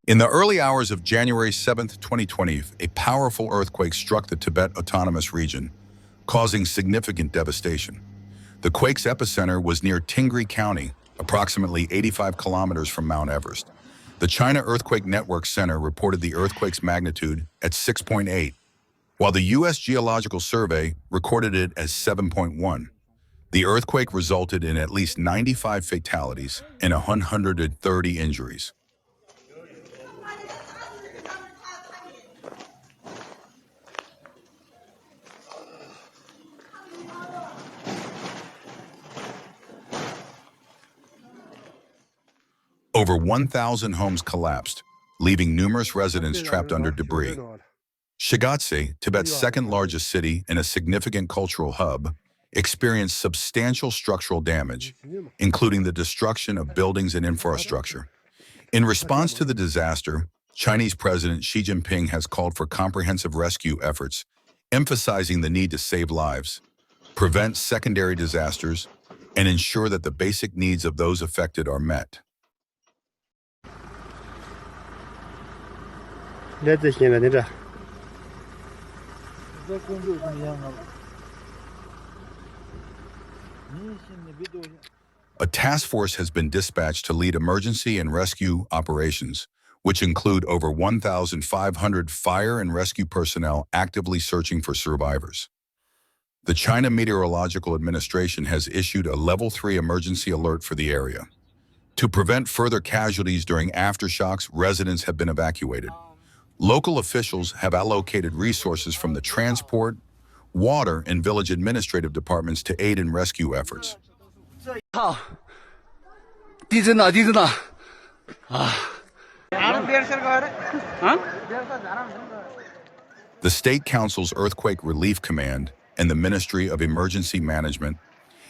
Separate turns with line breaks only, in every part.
In the early hours of January 7, 2020, a powerful earthquake struck the Tibet Autonomous Region, causing significant devastation. The quake's epicenter was near Tingri County, approximately 85 kilometers from Mount Everest. The China Earthquake Network Center reported the earthquake's magnitude at 6.8, while the U.S. Geological Survey recorded it as 7.1. The earthquake resulted in at least 95 fatalities and 130 injuries. Over 1,000 homes collapsed, leaving numerous residents trapped under debris. Shigatse, Tibet's second-largest city and a significant cultural hub, experienced substantial structural damage, including the destruction of buildings and infrastructure. In response to the disaster, Chinese President Xi Jinping has called for comprehensive rescue efforts, emphasizing the need to save lives, prevent secondary disasters, and ensure that the basic needs of those affected are met. A task force has been dispatched to lead emergency and rescue operations, which include over 1,500 fire and rescue personnel actively searching for survivors. The China Meteorological Administration has issued a Level 3 emergency alert for the area. To prevent further casualties during aftershocks, residents have been evacuated. Local officials have allocated resources from the transport, water, and village administrative departments to aid in rescue efforts. The State Council's Earthquake Relief Command and the Ministry of Emergency Management,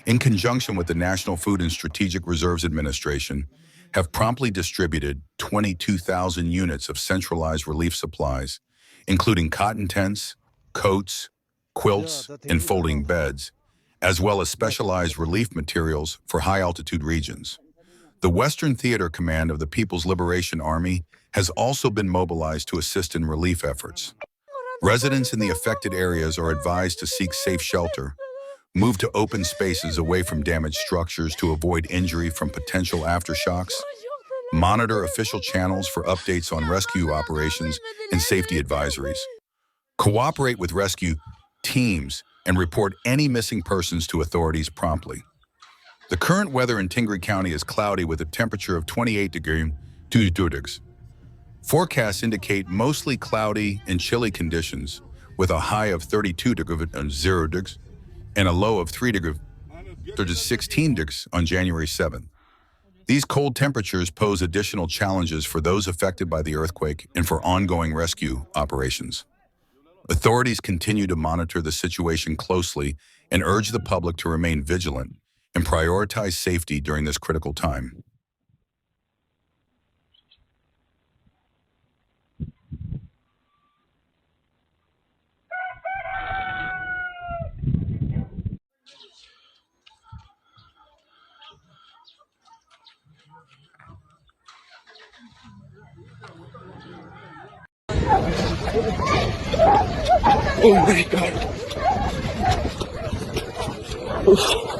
in conjunction with the National Food and Strategic Reserves Administration, have promptly distributed 22,000 units of centralized relief supplies, including cotton tents, coats, quilts, and folding beds, as well as specialized relief materials for high-altitude regions. The Western Theater Command of the People's Liberation Army has also been mobilized to assist in relief efforts. Residents in the affected areas are advised to seek safe shelter, move to open spaces away from damaged structures to avoid injury from potential aftershocks, monitor official channels for updates on rescue operations and safety advisories, cooperate with rescue teams, and report any missing persons to authorities promptly. The current weather in Tingri County is cloudy with a temperature of 28 degrees. Forecasts indicate mostly cloudy and chilly conditions, with a high of 32 degrees and 0 degrees, and a low of 3 degrees to 16 degrees on January 7th. These cold temperatures pose additional challenges for those affected by the earthquake and for ongoing rescue operations. Authorities continue to monitor the situation closely and urge the public to remain vigilant and prioritize safety during this critical time.
Oh my God. Oof.